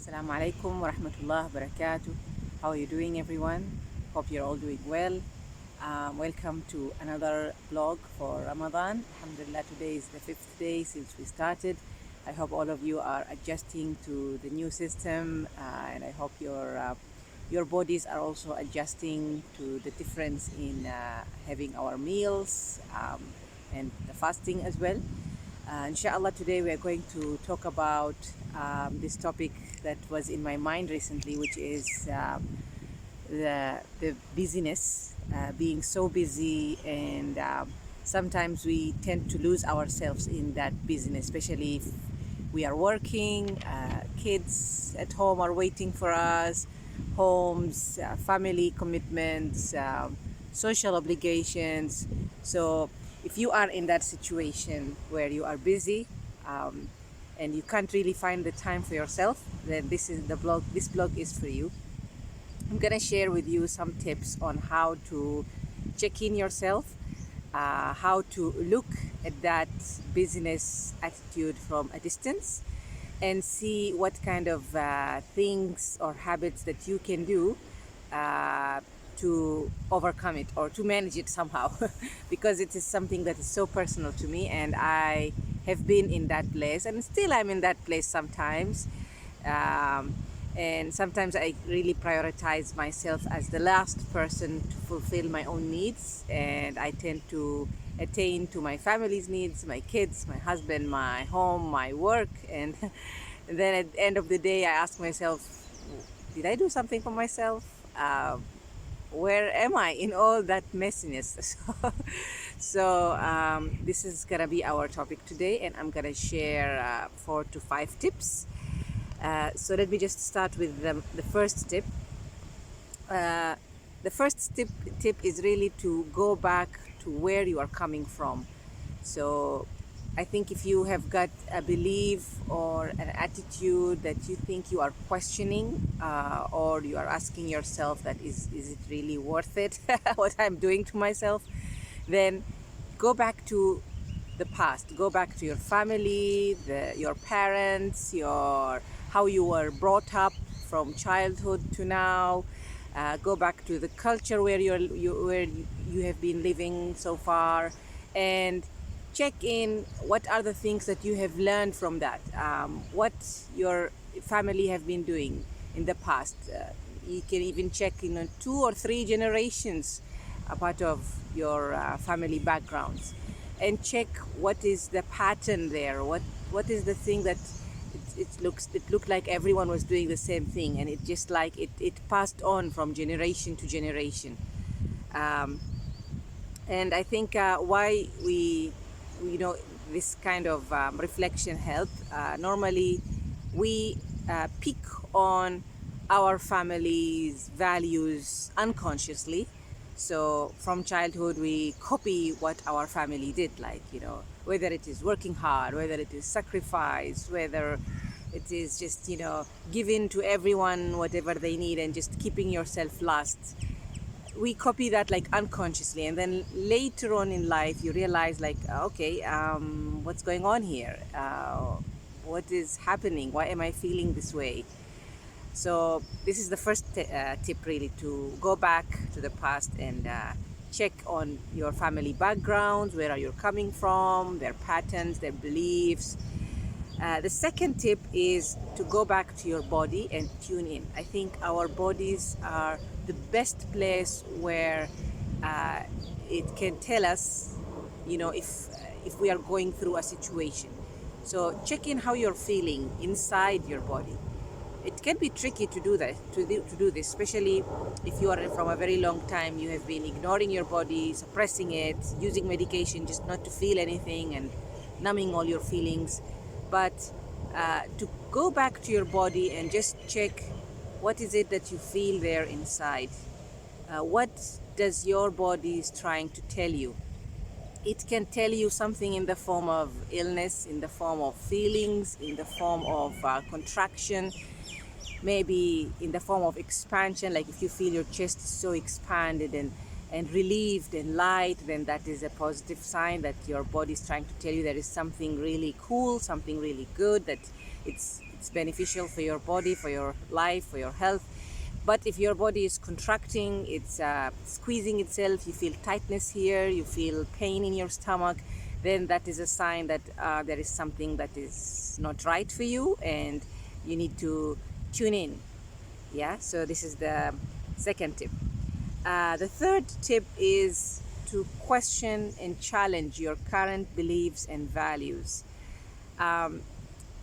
Assalamu alaikum wa rahmatullah wa barakatuh. How are you doing, everyone? Hope you're all doing well. Welcome to another vlog for Ramadan. Alhamdulillah, today is the fifth day since we started. I hope all of you are adjusting to the new system, and I hope your bodies are also adjusting to the difference in having our meals and the fasting as well. Inshallah, today we are going to talk about this topic that was in my mind recently, which is the busyness, being so busy, and sometimes we tend to lose ourselves in that busyness, especially if we are working, kids at home are waiting for us, homes, family commitments, social obligations. So if you are in that situation where you are busy and you can't really find the time for yourself, then this blog is for you. I'm gonna share with you some tips on how to check in yourself, how to look at that business attitude from a distance, and see what kind of things or habits that you can do to overcome it or to manage it somehow because it is something that is so personal to me, and I have been in that place and still I'm in that place sometimes. And sometimes I really prioritize myself as the last person to fulfill my own needs, and I tend to attain to my family's needs, my kids, my husband, my home, my work, and then at the end of the day I ask myself, did I do something for myself? Where am I in all that messiness? So this is gonna be our topic today, and I'm gonna share 4 to 5 tips. So let me just start with the first tip. The first tip is really to go back to where you are coming from. So I think if you have got a belief or an attitude that you think you are questioning, or you are asking yourself that is it really worth it what I'm doing to myself, then go back to the past. Go back to your family, your parents, how you were brought up from childhood to now. Go back to the culture where you have been living so far, and check in what are the things that you have learned from that, what your family have been doing in the past. You can even check 2 or 3 generations a part of your family backgrounds, and check what is the pattern there, what is the thing that it looked like everyone was doing the same thing, and it just like it passed on from generation to generation. And I think why this kind of reflection help. Normally we pick on our family's values unconsciously. So from childhood we copy what our family did, like whether it is working hard, whether it is sacrifice, whether it is just giving to everyone whatever they need and just keeping yourself last. We copy that like unconsciously, and then later on in life you realize like, okay, what's going on here, what is happening, why am I feeling this way? So this is the first tip, really, to go back to the past and check on your family backgrounds, where are you coming from, their patterns, their beliefs. The second tip is to go back to your body and tune in. I think our bodies are the best place where it can tell us, if we are going through a situation. So check in how you're feeling inside your body. It can be tricky to do that, to do this, especially if you are from a very long time, you have been ignoring your body, suppressing it, using medication just not to feel anything, and numbing all your feelings. But to go back to your body and just check what is it that you feel there inside. What does your body is trying to tell you? It can tell you something in the form of illness, in the form of feelings, in the form of contraction, maybe in the form of expansion. Like if you feel your chest is so expanded and relieved and light, then that is a positive sign that your body is trying to tell you there is something really cool, something really good, that it's it's beneficial for your body, for your life, for your health. But if your body is contracting, it's squeezing itself, you feel tightness here, you feel pain in your stomach, then that is a sign that there is something that is not right for you and you need to tune in. Yeah, so this is the second tip. The third tip is to question and challenge your current beliefs and values.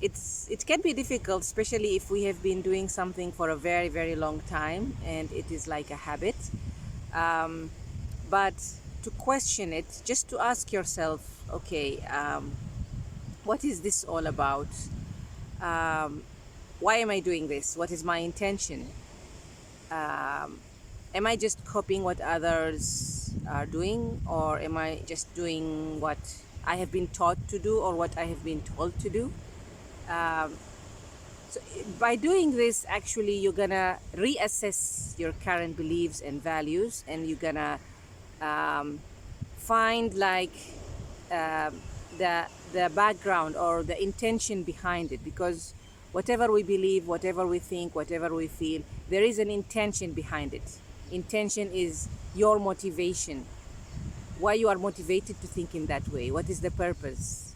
It can be difficult, especially if we have been doing something for a very, very long time and it is like a habit. But to question it, just to ask yourself, okay, what is this all about? Why am I doing this? What is my intention? Am I just copying what others are doing, or am I just doing what I have been taught to do or what I have been told to do? So by doing this, actually, you're gonna reassess your current beliefs and values, and you're gonna find like the background or the intention behind it, because whatever we believe, whatever we think, whatever we feel, there is an intention behind it. Intention is your motivation, why you are motivated to think in that way, what is the purpose.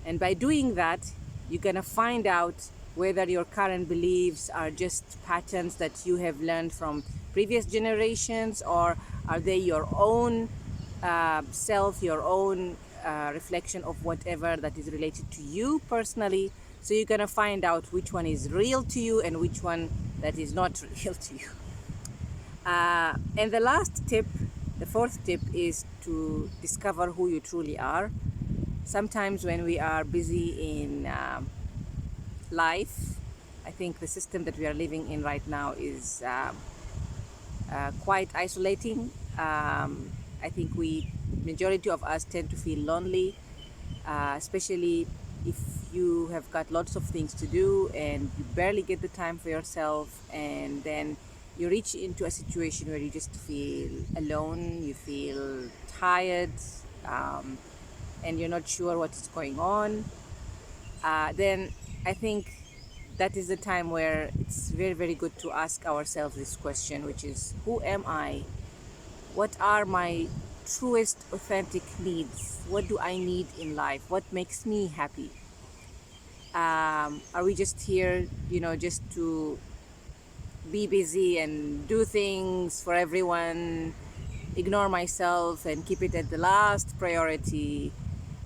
And by doing that, you're gonna find out whether your current beliefs are just patterns that you have learned from previous generations, or are they your own self, your own reflection of whatever that is related to you personally. So you're gonna find out which one is real to you and which one that is not real to you. And the last tip, the fourth tip, is to discover who you truly are. Sometimes when we are busy in life, I think the system that we are living in right now is quite isolating. I think majority of us tend to feel lonely, especially if you have got lots of things to do and you barely get the time for yourself, and then you reach into a situation where you just feel alone, you feel tired, and you're not sure what is going on. Then I think that is the time where it's very, very good to ask ourselves this question, which is, who am I? What are my truest, authentic needs? What do I need in life? What makes me happy? Are we just here, just to be busy and do things for everyone, ignore myself and keep it at the last priority?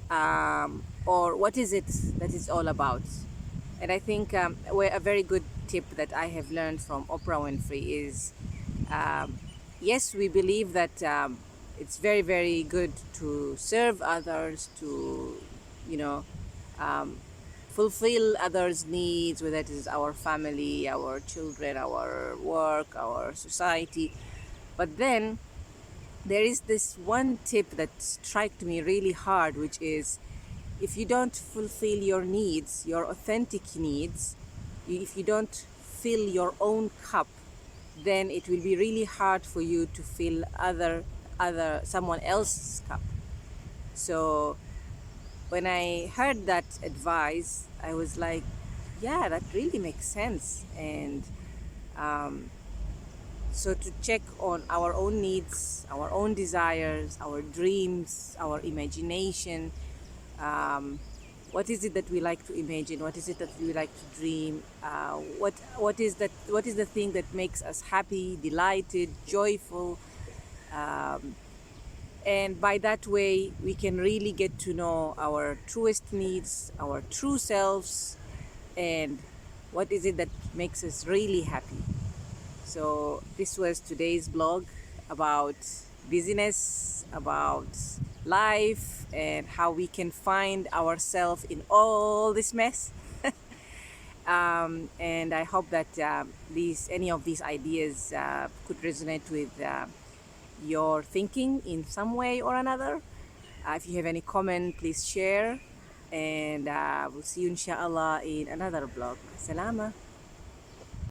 Or what is it that it's all about? And I think a very good tip that I have learned from Oprah Winfrey is, yes, we believe that it's very, very good to serve others, to, fulfill others' needs, whether it is our family, our children, our work, our society. But then there is this one tip that struck me really hard, which is, if you don't fulfill your needs, your authentic needs, if you don't fill your own cup, then it will be really hard for you to fill someone else's cup. So when I heard that advice, I was like, yeah, that really makes sense. And so to check on our own needs, our own desires, our dreams, our imagination. What is it that we like to imagine? What is it that we like to dream? What is the thing that makes us happy, delighted, joyful? And by that way, we can really get to know our truest needs, our true selves, and what is it that makes us really happy. So this was today's blog about busyness, about life, and how we can find ourselves in all this mess. And I hope that any of these ideas could resonate with your thinking in some way or another. If you have any comment, please share, and we'll see you inshallah in another blog. Salama.